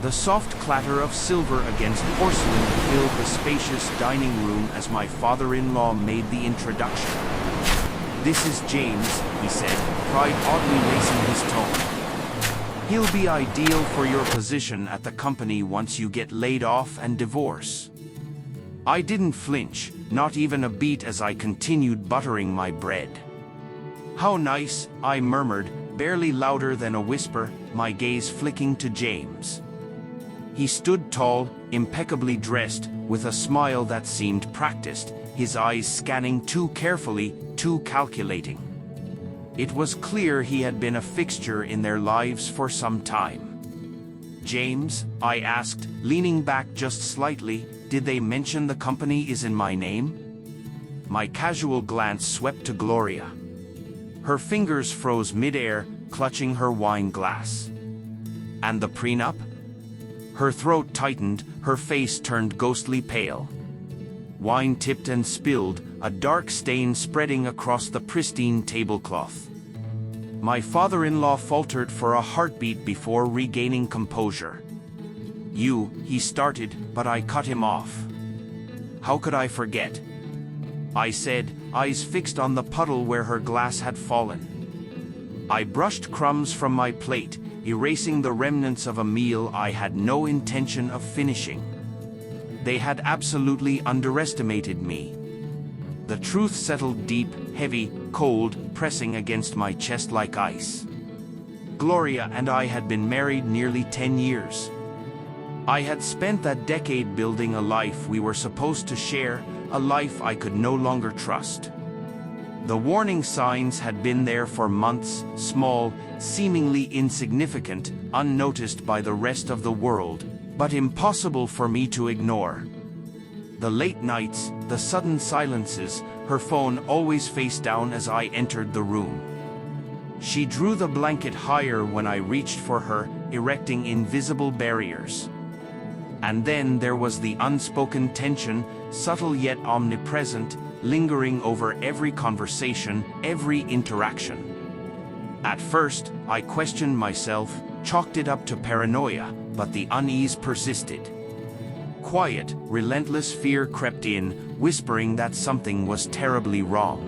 The soft clatter of silver against porcelain filled the spacious dining room as my father-in-law made the introduction. "This is James," he said, pride oddly lacing his tone. "He'll be ideal for your position at the company once you get laid off and divorce." I didn't flinch, not even a beat, as I continued buttering my bread. "How nice," I murmured, barely louder than a whisper, my gaze flicking to James. He stood tall, impeccably dressed, with a smile that seemed practiced, his eyes scanning too carefully, too calculating. It was clear he had been a fixture in their lives for some time. "James," I asked, leaning back just slightly, "did they mention the company is in my name?" My casual glance swept to Gloria. Her fingers froze mid-air, clutching her wine glass. "And the prenup?" Her throat tightened, her face turned ghostly pale. Wine tipped and spilled, a dark stain spreading across the pristine tablecloth. My father-in-law faltered for a heartbeat before regaining composure. He started, but I cut him off. "How could I forget?" I said, eyes fixed on the puddle where her glass had fallen. I brushed crumbs from my plate, erasing the remnants of a meal I had no intention of finishing. They had absolutely underestimated me. The truth settled deep, heavy, cold, pressing against my chest like ice. Gloria and I had been married nearly 10 years. I had spent that decade building a life we were supposed to share, a life I could no longer trust. The warning signs had been there for months, small, seemingly insignificant, unnoticed by the rest of the world, but impossible for me to ignore. The late nights, the sudden silences, her phone always face down as I entered the room. She drew the blanket higher when I reached for her, erecting invisible barriers. And then there was the unspoken tension, subtle yet omnipresent, lingering over every conversation, every interaction. At first, I questioned myself, chalked it up to paranoia, but the unease persisted. Quiet, relentless fear crept in, whispering that something was terribly wrong.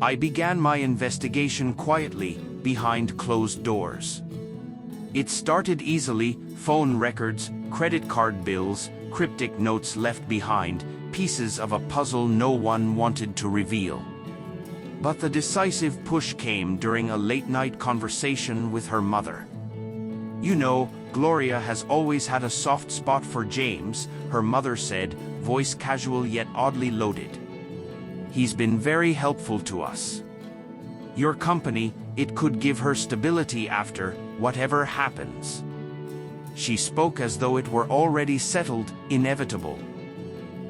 I began my investigation quietly, behind closed doors. It started easily: phone records, credit card bills, cryptic notes left behind, pieces of a puzzle no one wanted to reveal. But the decisive push came during a late-night conversation with her mother. "You know, Gloria has always had a soft spot for James," her mother said, voice casual yet oddly loaded. "He's been very helpful to us. Your company, it could give her stability after whatever happens." She spoke as though it were already settled, inevitable.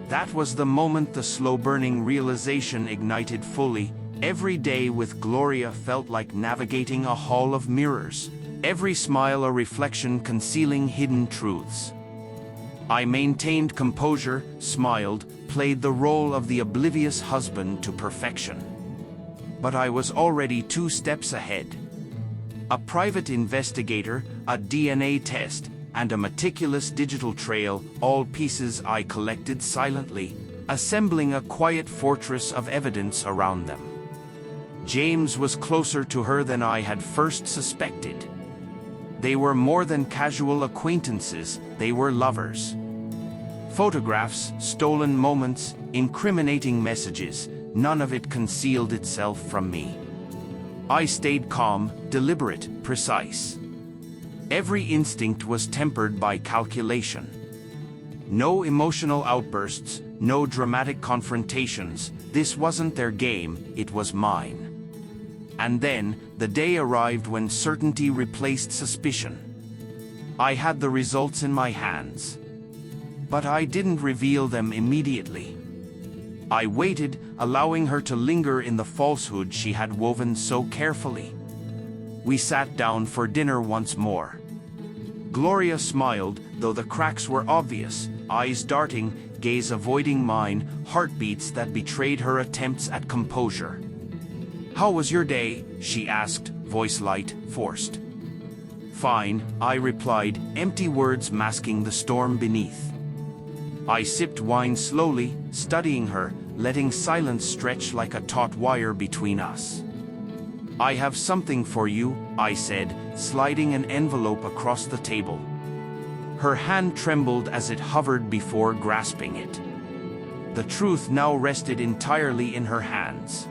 That was the moment the slow-burning realization ignited fully. Every day with Gloria felt like navigating a hall of mirrors, every smile a reflection concealing hidden truths. I maintained composure, smiled, played the role of the oblivious husband to perfection. But I was already 2 steps ahead. A private investigator, a DNA test, and a meticulous digital trail, all pieces I collected silently, assembling a quiet fortress of evidence around them. James was closer to her than I had first suspected. They were more than casual acquaintances, they were lovers. Photographs, stolen moments, incriminating messages, none of it concealed itself from me. I stayed calm, deliberate, precise. Every instinct was tempered by calculation. No emotional outbursts, no dramatic confrontations. This wasn't their game, it was mine. And then, the day arrived when certainty replaced suspicion. I had the results in my hands. But I didn't reveal them immediately. I waited, allowing her to linger in the falsehood she had woven so carefully. We sat down for dinner once more. Gloria smiled, though the cracks were obvious, eyes darting, gaze avoiding mine, heartbeats that betrayed her attempts at composure. "How was your day?" she asked, voice light, forced. Fine, I replied, empty words masking the storm beneath. I sipped wine slowly, studying her, letting silence stretch like a taut wire between us. I have something for you, I said, sliding an envelope across the table. Her hand trembled as it hovered before grasping it. The truth now rested entirely in her hands.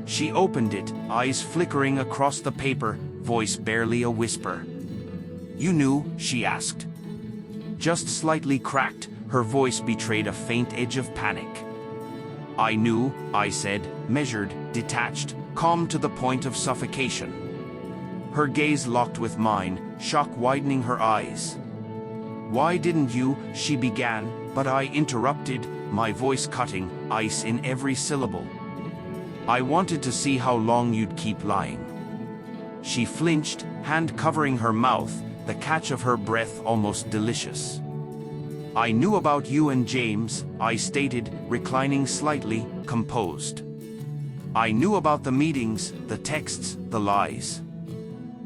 She opened it, eyes flickering across the paper, voice barely a whisper. "You knew?" she asked. Just slightly cracked, her voice betrayed a faint edge of panic. "I knew," I said, measured, detached, calm to the point of suffocation. Her gaze locked with mine, shock widening her eyes. "Why didn't you?" she began, but I interrupted, my voice cutting, ice in every syllable. "I wanted to see how long you'd keep lying." She flinched, hand covering her mouth, the catch of her breath almost delicious. "I knew about you and James," I stated, reclining slightly, composed. "I knew about the meetings, the texts, the lies."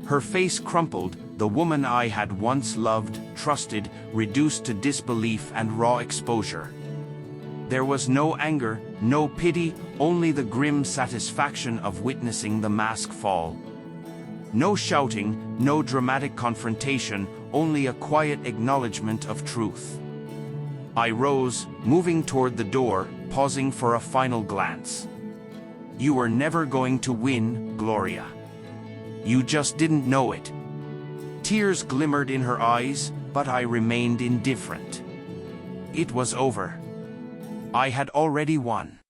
Her face crumpled, the woman I had once loved, trusted, reduced to disbelief and raw exposure. There was no anger, no pity, only the grim satisfaction of witnessing the mask fall. No shouting, no dramatic confrontation, only a quiet acknowledgement of truth. I rose, moving toward the door, pausing for a final glance. "You were never going to win, Gloria. You just didn't know it." Tears glimmered in her eyes, but I remained indifferent. It was over. I had already won.